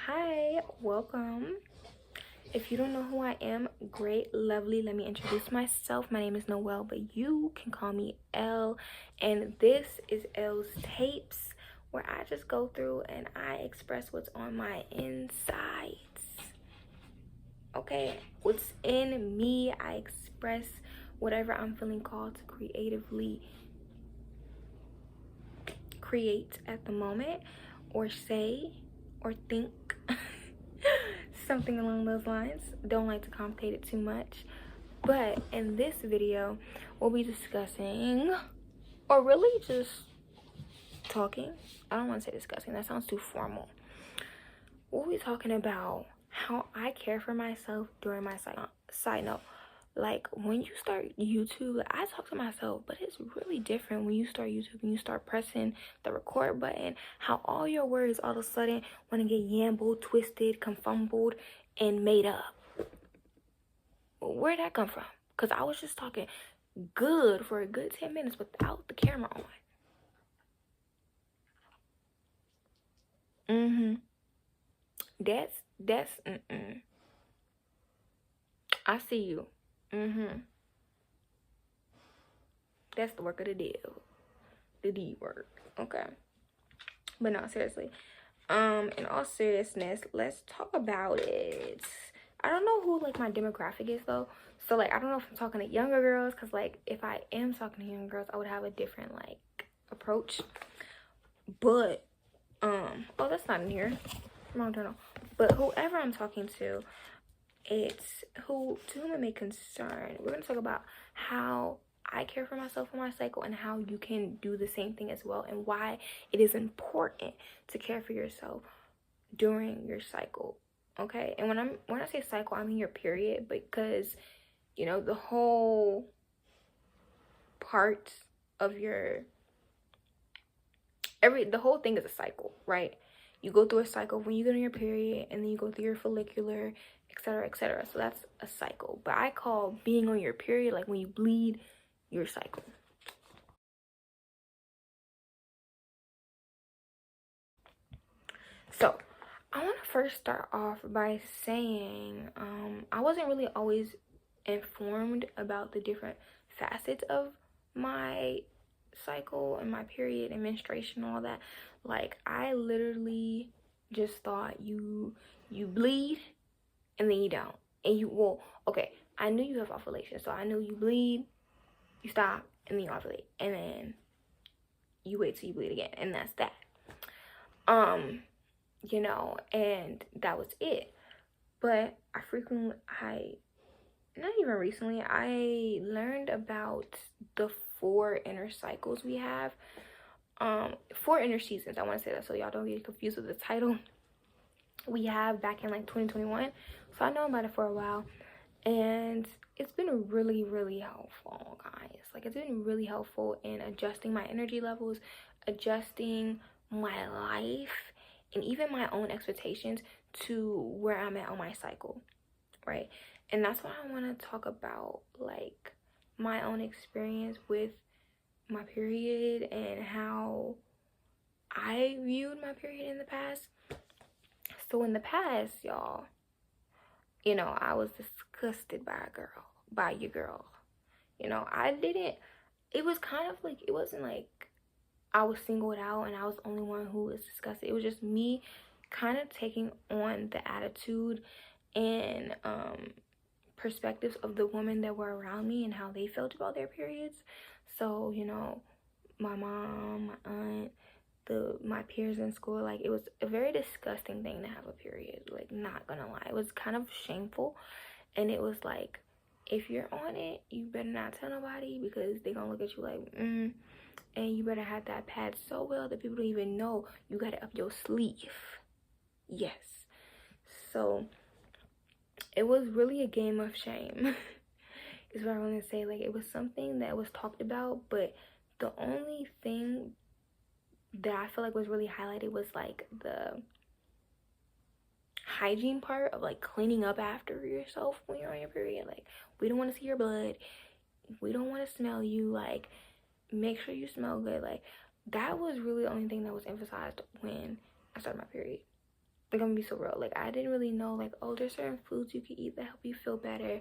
Hi, welcome. If you don't know who I am, great, lovely, let me introduce myself. My name is Noelle, but you can call me Elle, and this is Elle's Tapes, where I just go through and I express what's on my insides. Okay, what's in me, I express whatever I'm feeling called to creatively create at the moment, or say, or think. Something along those lines. Don't like to complicate it too much, but in this video we'll be discussing, or really just talking, I don't want to say discussing, that sounds too formal. We'll be talking about how I care for myself during my side note, like when you start YouTube, like, I talk to myself, but it's really different when you start YouTube and you start pressing the record button, how all your words all of a sudden want to get yambled, twisted, confumbled, and made up. Where'd that come from? Because I was just talking good for a good 10 minutes without the camera on. That's I see you. That's the work of the devil. The D word. Okay. But no, seriously. In all seriousness, let's talk about it. I don't know who like my demographic is though. So like I don't know if I'm talking to younger girls, because like if I am talking to younger girls, I would have a different like approach. But oh, that's not in here. Wrong journal. But whoever I'm talking to, it's to whom it may concern. We're gonna talk about how I care for myself in my cycle and how you can do the same thing as well, and why it is important to care for yourself during your cycle. Okay, and when I say cycle, I mean your period, because you know the whole part of your the whole thing is a cycle, right? You go through a cycle when you get on your period, and then you go through your follicular, etc., etc. So that's a cycle. But I call being on your period, like when you bleed, your cycle. So I want to first start off by saying I wasn't really always informed about the different facets of my cycle and my period and menstruation and all that. Like I literally just thought you bleed and then you don't, and okay, I knew you have ovulation, so I knew you bleed, you stop, and then you ovulate, and then you wait till you bleed again, and that's that. You know, and that was it. But not even recently, I learned about the 4 inner cycles we have. 4 inner seasons, I want to say that so y'all don't get confused with the title. We have back in like 2021, so I know about it for a while, and it's been really, really helpful, guys. Like it's been really helpful in adjusting my energy levels, adjusting my life, and even my own expectations to where I'm at on my cycle, right? And that's why I want to talk about like my own experience with my period and how I viewed my period in the past. So in the past, y'all, you know, I was disgusted by your girl. You know, it was kind of like, it wasn't like I was singled out and I was the only one who was disgusted. It was just me kind of taking on the attitude and perspectives of the women that were around me and how they felt about their periods. So, you know, my mom, my aunt, my peers in school, like it was a very disgusting thing to have a period, like not gonna lie. It was kind of shameful, and it was like, if you're on it, you better not tell nobody, because they're gonna look at you like and you better have that pad so well that people don't even know you got it up your sleeve. Yes. So it was really a game of shame is what I want to say. Like it was something that was talked about, but the only thing that I feel like was really highlighted was like the hygiene part of like cleaning up after yourself when you're on your period. Like we don't want to see your blood, we don't want to smell you, like make sure you smell good. Like that was really the only thing that was emphasized when I started my period. I'm gonna be so real. Like, I didn't really know, like, oh, there's certain foods you can eat that help you feel better.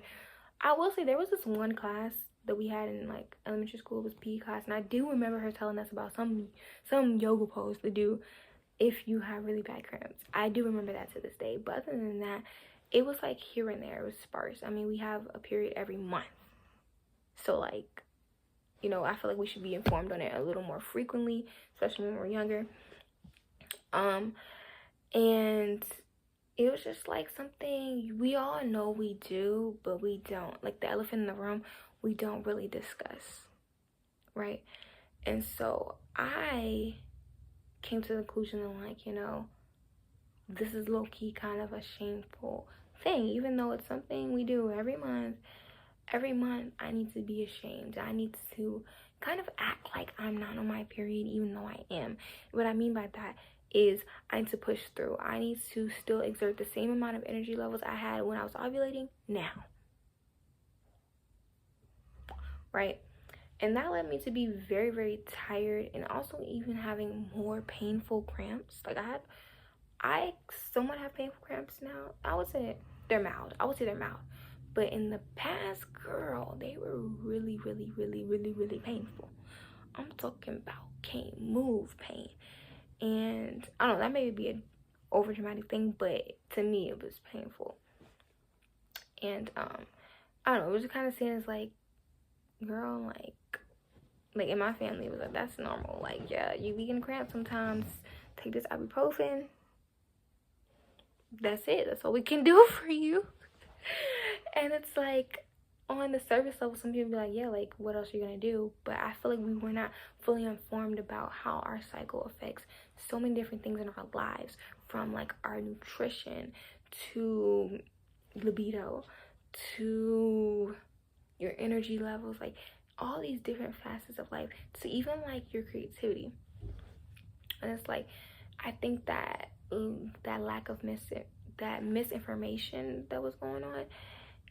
I will say there was this one class that we had in like elementary school. It was PE class, and I do remember her telling us about some yoga pose to do if you have really bad cramps. I do remember that to this day. But other than that, it was like here and there. It was sparse. I mean, we have a period every month, so like, you know, I feel like we should be informed on it a little more frequently, especially when we're younger. And it was just like something we all know we do, but we don't. Like the elephant in the room, we don't really discuss, right? And so I came to the conclusion of like, you know, this is low-key kind of a shameful thing, even though it's something we do every month. Every month I need to be ashamed. I need to kind of act like I'm not on my period, even though I am. What I mean by that is I need to push through. I need to still exert the same amount of energy levels I had when I was ovulating now, right? And that led me to be very, very tired, and also even having more painful cramps. Like I somewhat have painful cramps now. I would say they're mild. But in the past, girl, they were really, really, really, really, really painful. I'm talking about can't move pain. And I don't know, that may be an over dramatic thing, but to me it was painful. And I don't know, it was just kind of seen as like, girl, like in my family it was like, that's normal. Like, yeah, you be getting cramps sometimes, take this ibuprofen, that's it, that's all we can do for you. And it's like, on the surface level, some people be like, yeah, like, what else are you gonna do? But I feel like we were not fully informed about how our cycle affects so many different things in our lives, from like our nutrition to libido to your energy levels, like all these different facets of life, to even like your creativity. And it's like, I think that that lack of misinformation that was going on,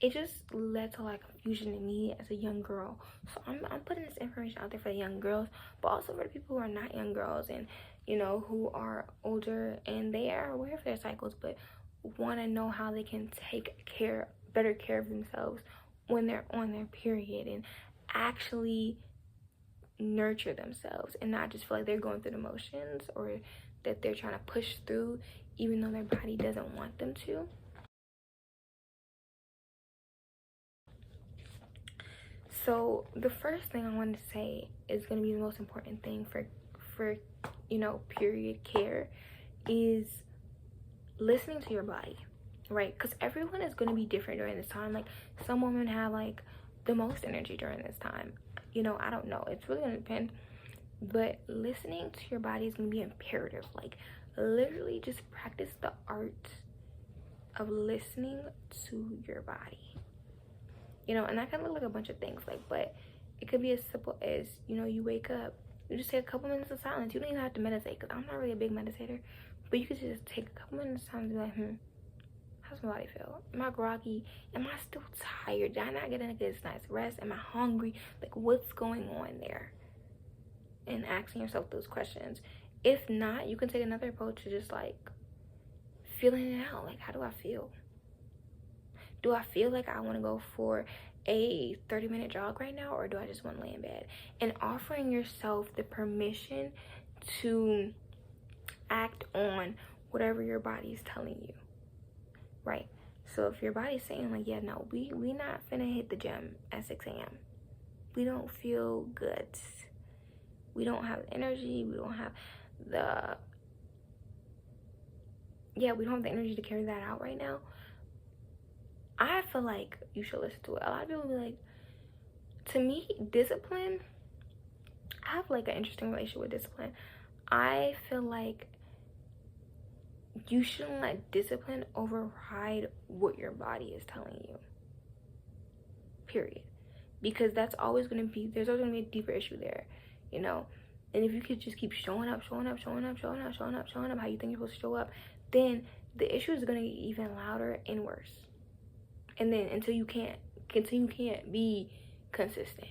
it just led to like confusion in me as a young girl. So I'm putting this information out there for the young girls, but also for the people who are not young girls, and you know, who are older and they are aware of their cycles but want to know how they can take better care of themselves when they're on their period, and actually nurture themselves and not just feel like they're going through the motions, or that they're trying to push through even though their body doesn't want them to. So the first thing I want to say is going to be the most important thing for you know, period care, is listening to your body, right? Because everyone is going to be different during this time. Like, some women have like the most energy during this time, you know, I don't know, it's really going to depend. But listening to your body is going to be imperative. Like, literally just practice the art of listening to your body, you know. And that can look like a bunch of things, like, but it could be as simple as, you know, you wake up, you just take a couple minutes of silence. You don't even have to meditate, because I'm not really a big meditator, but you could just take a couple minutes of time and be like, how's my body feel? Am I groggy? Am I still tired? Did I not get a good night's rest? Am I hungry? Like, what's going on there? And asking yourself those questions. If not, you can take another approach to just like feeling it out. Like, how do I feel? Do I feel like I want to go for a 30-minute jog right now, or do I just want to lay in bed? And offering yourself the permission to act on whatever your body is telling you, right? So if your body's saying like, yeah, no, we not finna hit the gym at 6 a.m. We don't feel good. We don't have the energy. We don't have the energy to carry that out right now. I feel like you should listen to it. A lot of people be like, to me, discipline, I have like an interesting relationship with discipline. I feel like you shouldn't let discipline override what your body is telling you, period. Because that's always going to be, there's always going to be a deeper issue there, you know. And if you could just keep showing up how you think you're supposed to show up, then the issue is going to get even louder and worse. And then until you can't be consistent.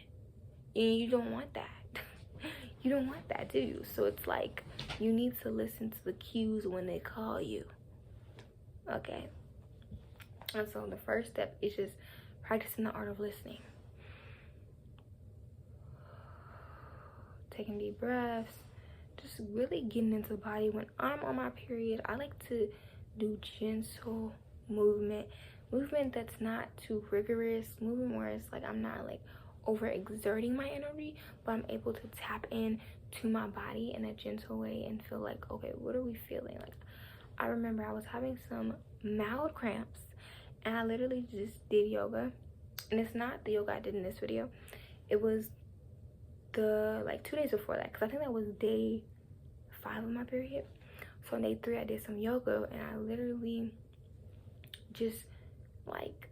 And you don't want that. You don't want that, do you? So it's like, you need to listen to the cues when they call you. Okay. And so the first step is just practicing the art of listening. Taking deep breaths, just really getting into the body. When I'm on my period, I like to do gentle movement that's not too rigorous, movement where it's like I'm not like overexerting my energy, but I'm able to tap in to my body in a gentle way and feel like, okay, what are we feeling? Like, I remember I was having some mild cramps and I literally just did yoga. And it's not the yoga I did in this video, it was the like 2 days before that, because I think that was day 5 of my period. So on day 3 I did some yoga, and I literally just like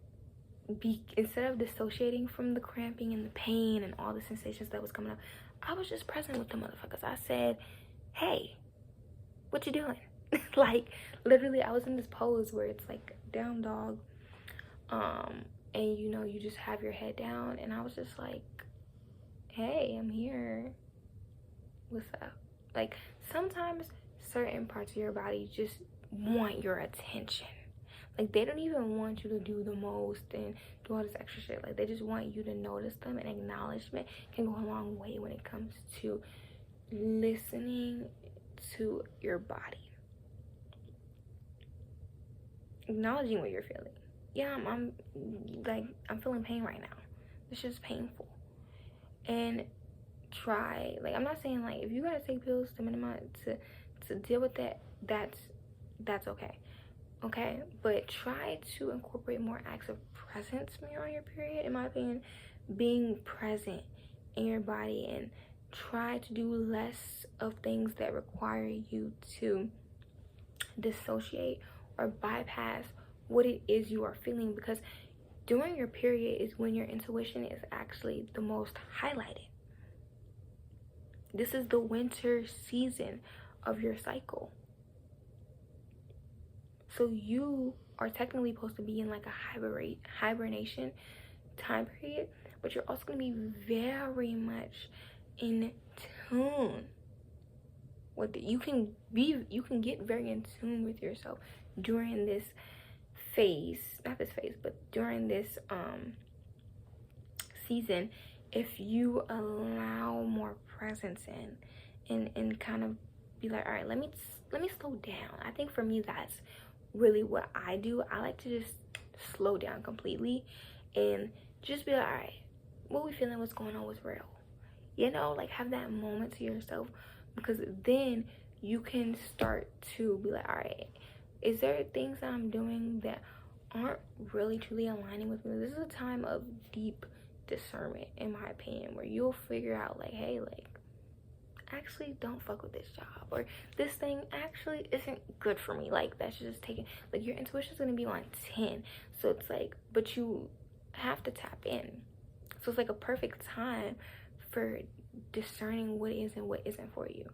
instead of dissociating from the cramping and the pain and all the sensations that was coming up, I was just present with the motherfuckers. I said, hey, what you doing? Like, literally I was in this pose where it's like down dog, and you know, you just have your head down, and I was just like, hey, I'm here, what's up? Like, sometimes certain parts of your body just want your attention. Like, they don't even want you to do the most and do all this extra shit. Like, they just want you to notice them, and acknowledgement can go a long way when it comes to listening to your body. Acknowledging what you're feeling. Yeah, I'm feeling pain right now. It's just painful. And try, like, I'm not saying like if you gotta take pills to minimize to deal with that, that's okay, but try to incorporate more acts of presence when you're on your period. In my opinion, being present in your body, and try to do less of things that require you to dissociate or bypass what it is you are feeling, because during your period is when your intuition is actually the most highlighted. This is the winter season of your cycle. So you are technically supposed to be in like a hibernation time period, but you're also going to be very much in tune with it. You can get very in tune with yourself during this phase, not this phase, but during this season, if you allow more presence in and kind of be like, all right, let me slow down. I think for me, that's really what I do. I like to just slow down completely and just be like, all right, what we feeling, what's going on, what's real, you know, like have that moment to yourself, because then you can start to be like, all right, is there things that I'm doing that aren't really truly aligning with me? This is a time of deep discernment, in my opinion, where you'll figure out like, hey, like, actually don't fuck with this job, or this thing actually isn't good for me. Like, that's just taking, like, your intuition is going to be on 10. So it's like, but you have to tap in. So it's like a perfect time for discerning what is and what isn't for you,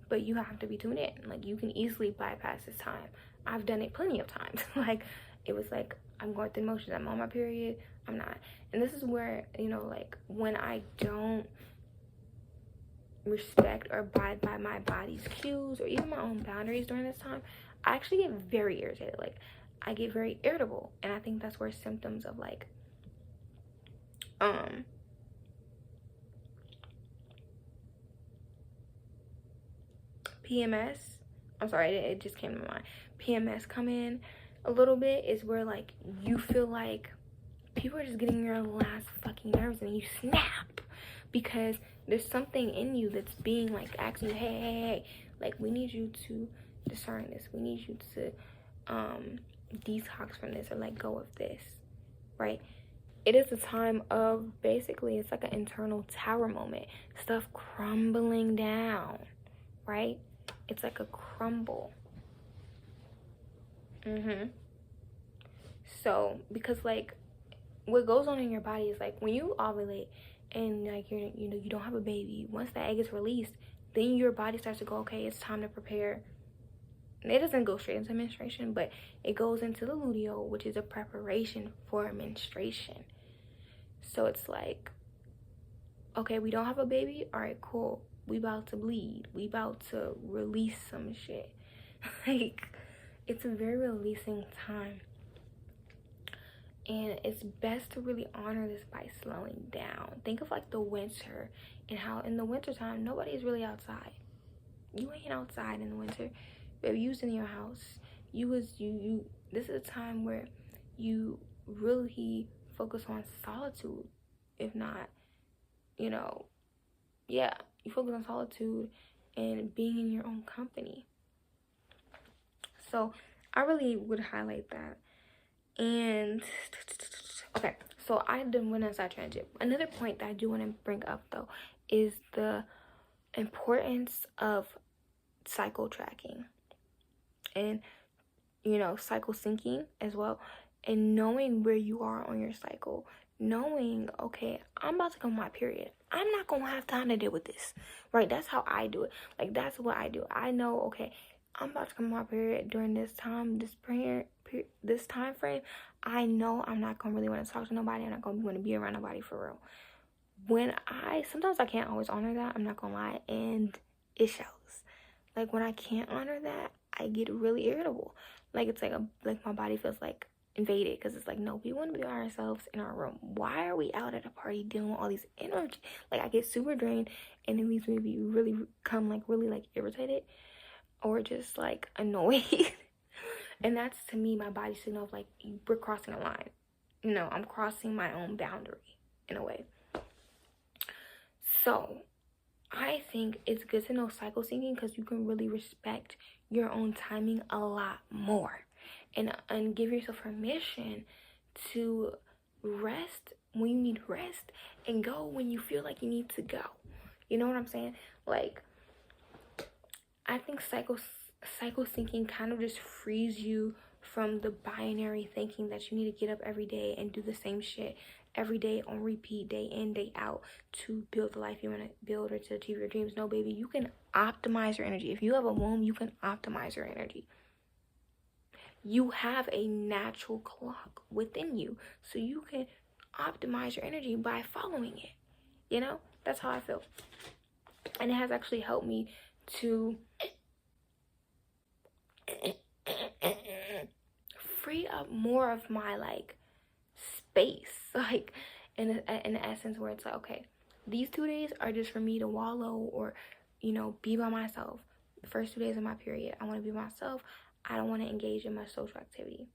but you have to be tuned in. Like, you can easily bypass this time. I've done it plenty of times. Like, it was like, I'm going through the motions, I'm on my period, I'm not. And this is where, you know, like, when I don't respect or abide by my body's cues or even my own boundaries during this time, I actually get very irritated. Like, I get very irritable, and I think that's where symptoms of like PMS, I'm sorry, it just came to my mind, PMS come in a little bit, is where like you feel like people are just getting your last fucking nerves, and you snap because there's something in you that's being like asking you, hey, like, we need you to discern this, we need you to detox from this, or let go of this, right? It is a time of, basically, it's like an internal tower moment, stuff crumbling down, right? It's like a crumble. So, because like what goes on in your body is like when you ovulate and like you don't have a baby, once that egg is released, then your body starts to go, okay, it's time to prepare. And it doesn't go straight into menstruation, but it goes into the luteal, which is a preparation for menstruation. So it's like, okay, we don't have a baby, all right, cool, we about to bleed, we about to release some shit. Like, it's a very releasing time. And it's best to really honor this by slowing down. Think of like the winter and how in the winter time nobody's really outside. You ain't outside in the winter. Baby, you was in your house. You this is a time where you really focus on solitude. If not, you know, yeah, you focus on solitude and being in your own company. So I really would highlight that. And okay, so I done went on side tangent. Another point that I do want to bring up though is the importance of cycle tracking and, you know, cycle syncing as well, and knowing where you are on your cycle. Knowing, okay, I'm about to come my period, I'm not gonna have time to deal with this, right? That's how I do it. Like, that's what I do. I know, okay, I'm about to come my period during this time, this time frame. I know I'm not gonna really want to talk to nobody. I'm not gonna want to be around nobody for real. Sometimes I can't always honor that, I'm not gonna lie, and it shows. Like, when I can't honor that, I get really irritable. Like, it's like my body feels like invaded, because it's like, no, we want to be by ourselves in our room. Why are we out at a party dealing with all these energy? Like, I get super drained, and it leaves me to be really irritated or just like annoyed. And that's, to me, my body signal of like, we're crossing a line. You know, I'm crossing my own boundary in a way. So I think it's good to know cycle syncing, because you can really respect your own timing a lot more, and give yourself permission to rest when you need rest and go when you feel like you need to go. You know what I'm saying? Like, I think cycle syncing kind of just frees you from the binary thinking that you need to get up every day and do the same shit every day on repeat, day in, day out, to build the life you want to build or to achieve your dreams. No, baby, you can optimize your energy. If you have a womb, you can optimize your energy. You have a natural clock within you, so you can optimize your energy by following it. You know, that's how I feel. And it has actually helped me to free up more of my like space, like in essence, where it's like, okay, these 2 days are just for me to wallow or, you know, be by myself. The first 2 days of my period, I want to be by myself. I don't want to engage in much social activity,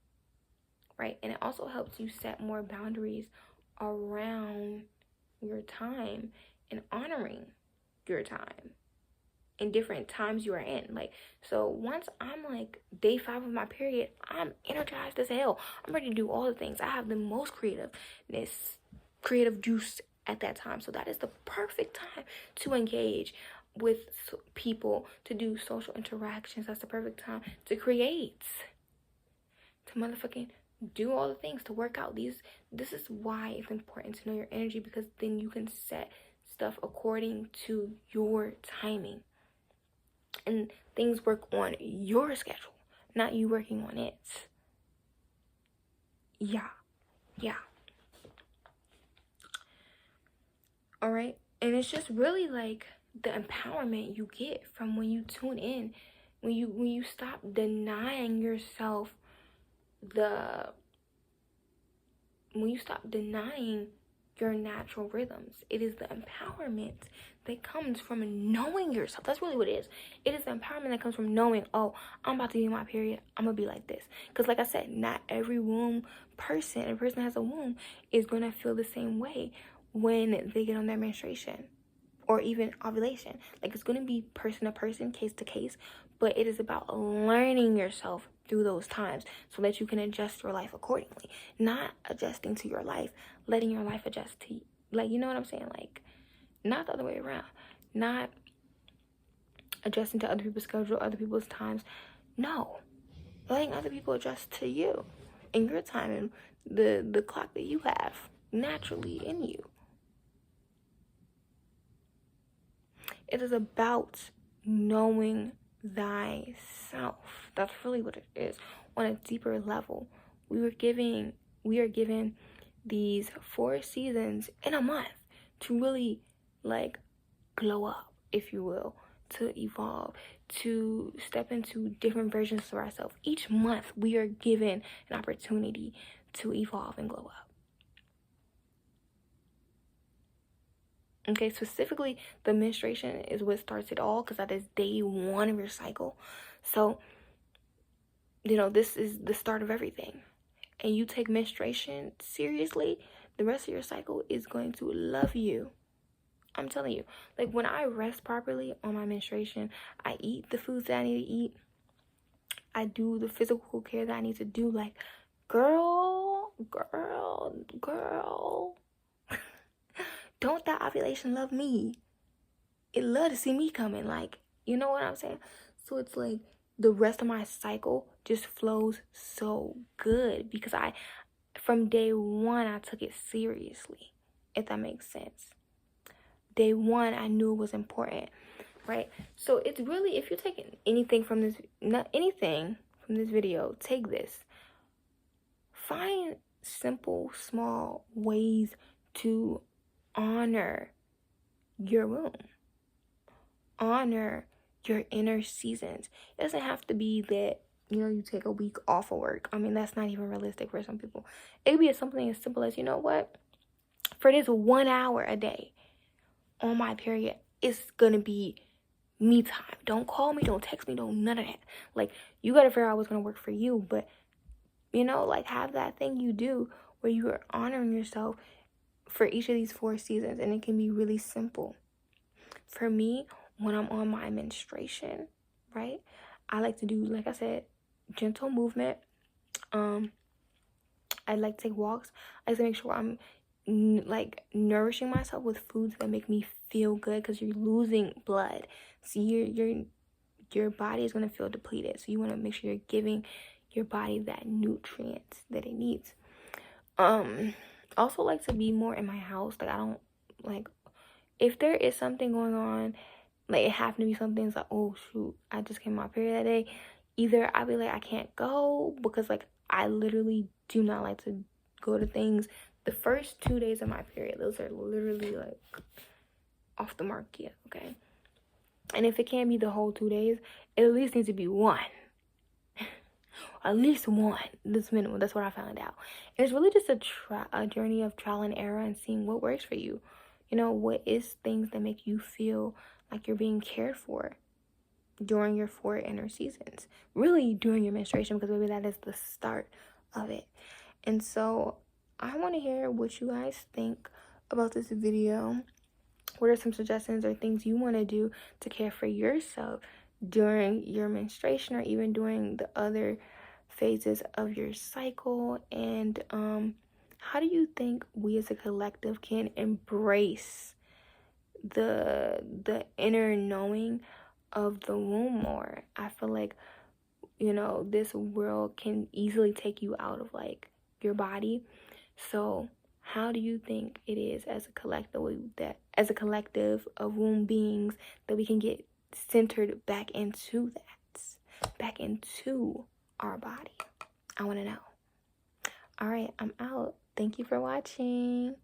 right? And it also helps you set more boundaries around your time and honoring your time in different times you are in. Like, so once I'm like day 5 of my period, I'm energized as hell. I'm ready to do all the things. I have the most creative juice at that time. So that is the perfect time to engage with people, to do social interactions. That's the perfect time to create, to motherfucking do all the things, to work out. This is why it's important to know your energy, because then you can set stuff according to your timing. And things work on your schedule, not you working on it. Yeah. All right. And it's just really like the empowerment you get from when you tune in, when you stop denying yourself your natural rhythms. It is the empowerment that comes from knowing yourself. That's really what it is. It is the empowerment that comes from knowing, oh, I'm about to be in my period, I'm gonna be like this. Because like I said, not every a person has a womb, is gonna feel the same way when they get on their menstruation or even ovulation. Like, it's gonna be person to person, case to case, but it is about learning yourself through those times so that you can adjust your life accordingly. Not adjusting to your life, letting your life adjust to you. Like, you know what I'm saying? Like, not the other way around. Not adjusting to other people's schedule, other people's times. No. Letting other people adjust to you and your time and the clock that you have naturally in you. It is about knowing thyself. That's really what it is. On a deeper level, we are given these 4 seasons in a month to really like glow up, if you will, to evolve, to step into different versions of ourselves. Each month, we are given an opportunity to evolve and glow up. Okay, specifically, the menstruation is what starts it all, because that is day 1 of your cycle. So, this is the start of everything. And you take menstruation seriously, the rest of your cycle is going to love you. I'm telling you. Like, when I rest properly on my menstruation, I eat the foods that I need to eat. I do the physical care that I need to do. Like, girl. Don't that ovulation love me? It love to see me coming. Like, you know what I'm saying? So it's like the rest of my cycle just flows so good, because from day 1, I took it seriously, if that makes sense. Day 1, I knew it was important, right? So it's really, if you're taking anything from this, video, take this. Find simple, small ways to honor your womb. Honor your inner seasons. It doesn't have to be that, you take a week off of work. I mean, that's not even realistic for some people. It could be something as simple as, for this 1 hour a day on my period, it's gonna be me time. Don't call me, don't text me, don't none of that. Like, you gotta figure out what's gonna work for you, but have that thing you do where you are honoring yourself for each of these 4 seasons, and it can be really simple. For me, when I'm on my menstruation, right, I like to do, like I said, gentle movement. I like to take walks. I like to make sure I'm nourishing myself with foods that make me feel good, because you're losing blood, so your body is going to feel depleted. So you want to make sure you're giving your body that nutrients that it needs. Also like to be more in my house. Like, I don't, if there is something going on, it happened to be something, it's like, oh shoot, I just came my period that day. Either I'll be like, I can't go, because I literally do not like to go to things the first 2 days of my period. Those are literally off the mark, yeah, okay? And if it can't be the whole 2 days, it at least needs to be 1. At least 1. That's minimum. That's what I found out. And it's really just a journey of trial and error, and seeing what works for you. What is things that make you feel like you're being cared for during your 4 inner seasons. Really during your menstruation, because maybe that is the start of it. And so I want to hear what you guys think about this video. What are some suggestions or things you want to do to care for yourself during your menstruation, or even during the other phases of your cycle? And how do you think we as a collective can embrace the inner knowing of the womb more? I feel like, this world can easily take you out of your body. So how do you think it is as a collective of womb beings that we can get centered back into our body? I want to know. All right, I'm out. Thank you for watching.